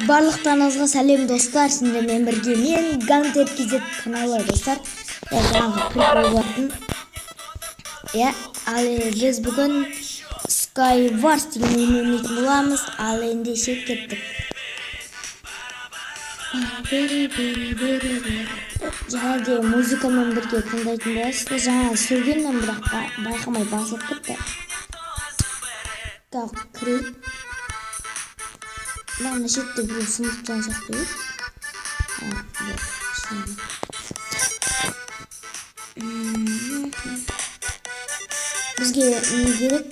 Барлықтарыңызға сәлем достар, сіздермен бірге мен Гантер KZ каналы достар. Жаңағы прикол болатын. Ал біз бүгін Skywars деген ойын ойнайтын боламыз. Ал ендеше кеттік. Жаңа де музыкамен бірге тыңдайтын боласыздар. Жаңа сөйлегенмін, бірақ байқамай басылып кетті. Так, кірейік. Мына жерде бір сынып жан сияқты еді. Бізге не керек?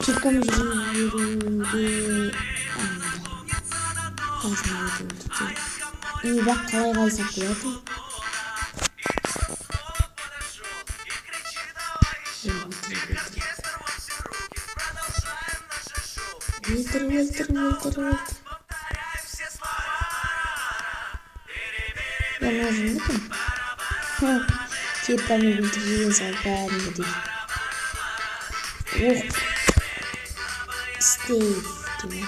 Киркамыз жүруге бақ қалай қайсақ болады? Өлтір. Я нужен бутон. Кирками өлтірген салдарында дейді. Ох. Стейв дейді.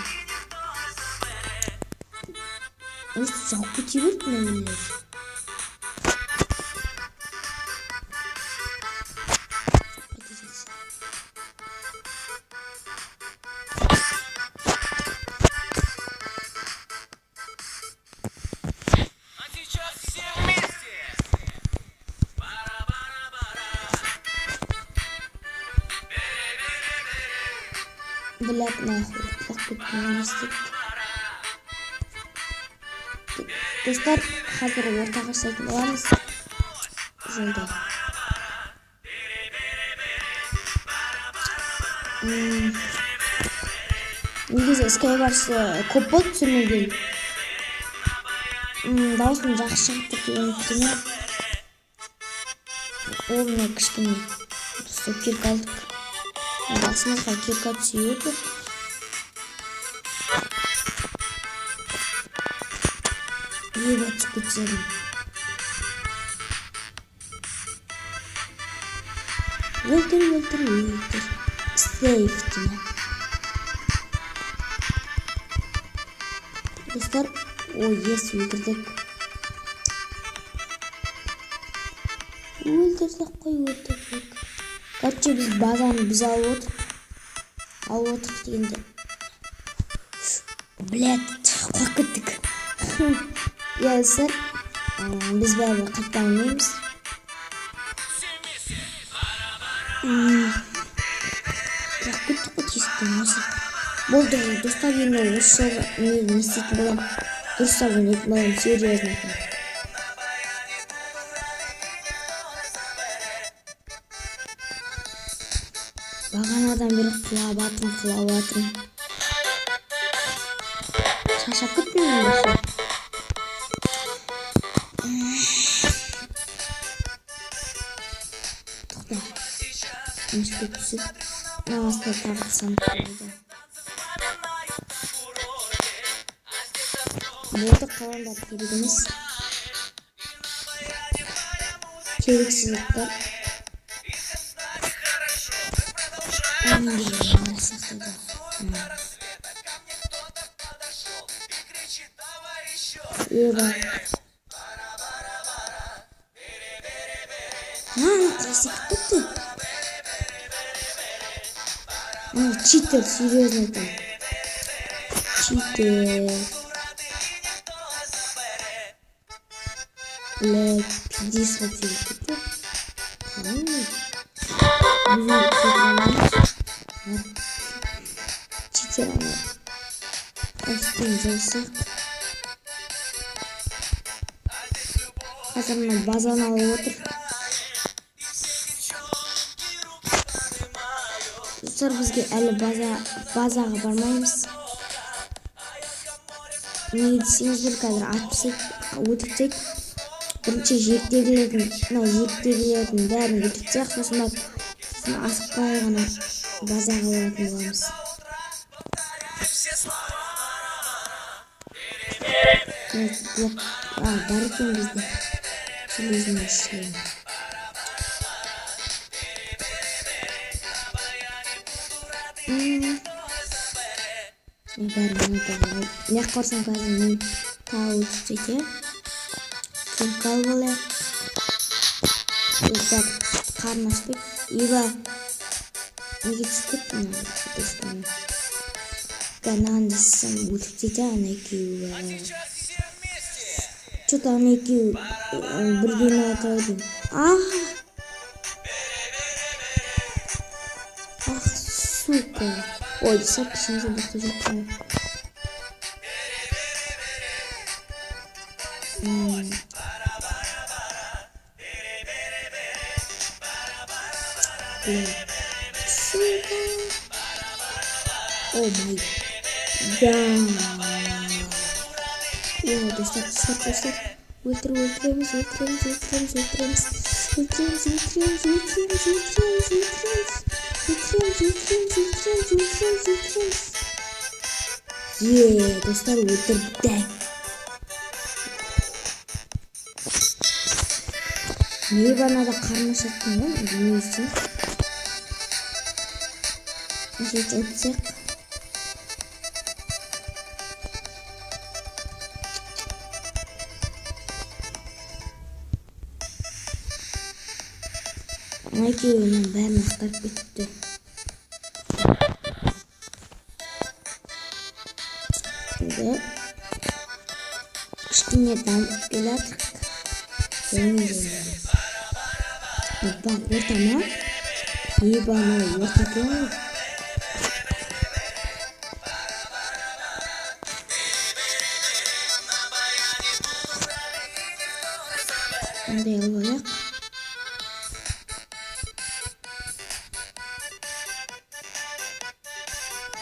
Осы жауып кете берді мәлелер. Блядь, нахуй. Достар, қазір ортаға сайтын боламыз. Жолда. Негізі Skywars көп болды түсірмеген. Дауысын жақсы шығып деген үміттемін. Ол мына кішкене. Достар, кирка алдық. Басымызға кирка түседі. Ебатып кетсем. Өлтір. Сейф деме. Достар, ес өлтірдік. Өлтірдік. Короче, біз базаны біз алып отырық дегенде. Блядь, қорқып кеттік. Достар, біз бәрі қайтпай ойнаймыз. Қорқып кеттік қой тесіктен осы. Болды достар, енді осы жолы не істейтін болам. Дұрыстап ойнайтын болам, серьезно. Бағанадан бері құлаватырмын. Шашап кетпеймін башы. Тоқта. Мүшке түсіп. Намастай тағырсам көрді. Болды қаландар керек емес. Керексіздіктер. Читер, серьезно там. Читер. Блядь, 50 читер. Читераны астын жолсақ. Қазір мына базаны алып отыр. Достар, бізге әлі базаға бармаймыз. Не десеңіздер, қазір атпысек өтіртсек. Бірінші жектегілердің бәрін өтіртсек, сосын асықпай ғана базаға баратын боламыз. Бар екен бізде. Железный шлем. бәрін ұнатады. Не қорсам қазір мен тауы түстейді. Кем қал болай. Өздер қарын ашпайды. Еба неге түстіп мұна достаны. Канандысым өлтейді ана екеуі. Что-то ана екеуі бірден айтады. Ах, сука. Ой, сап ішінде бұқты жатқан. Сука. О май гад. О, достар. Өлтіреміз. Достар өлтірді. Не банада қарны шаттың ба? Білмейсің. Жет өтсек. Екеуінің бәрін ақтарып кетті. Енді кішкене дамып келатық. Бақ ортама. Ебаны орта келі. Ондай алып.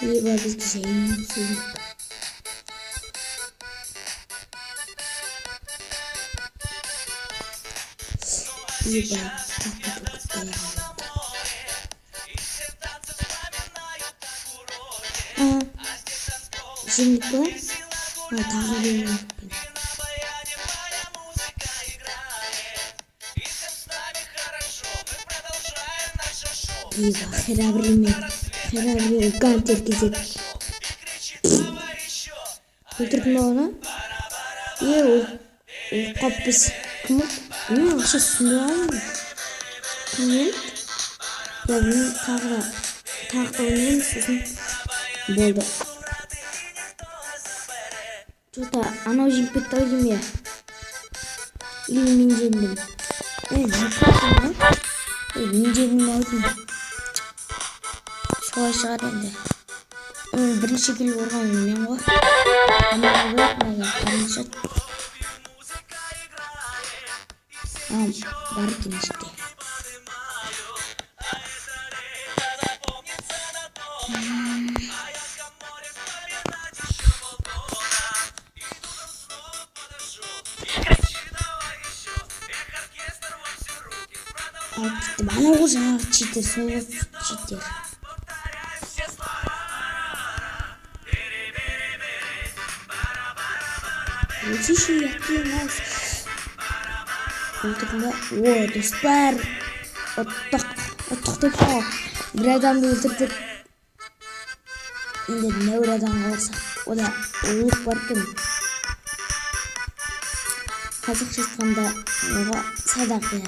Еба бізге жайын сөйлеп. Еба тақы бүкітті яғын. Жемдік ба? Тағы бөлім. Еба херабримен гантер кезет. Өлтірдің ба оны? Ол қаппыз. Кім ол? Мен ақша сүнді алым. Кім ел? Мен тағыда ойнайым сосын болды. Жота, анау жеміп кетті ау дейм я? Или мен жендім? Жеміп кетті ма? Мен жендім ау дейм. Солай шығар енді. Бірінші келіп орған мен ғой. Амаға болып мәген қарыншат. Бар екен іште. Ана ғой жаңағы читер, сол читер. Өтеші яқын аз. Өлтірді. О, достар. Оттық деп қала. Бір адамды өлтірдік. Енді нәуір адамға барсақ. Ода ұлық бар кім. Қазақ жатқанда оға садақ бер.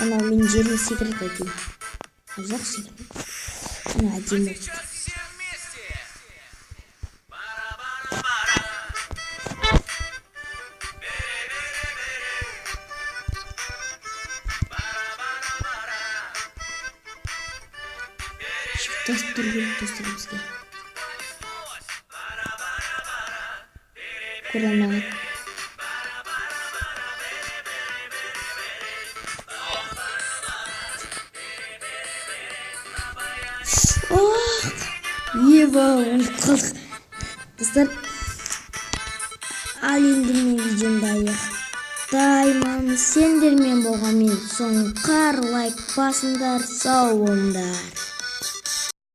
Ана мен жерін секрет айтайын. Қазақ секрет. Ана әдем өтті. Достар бізге. Көремәді. Еба, ұмытып қалдық. Достар, ал енді мен видеомды аяқтаймын. Сендермен болған мен соңғы лайк басыңдар, сау болыңдар.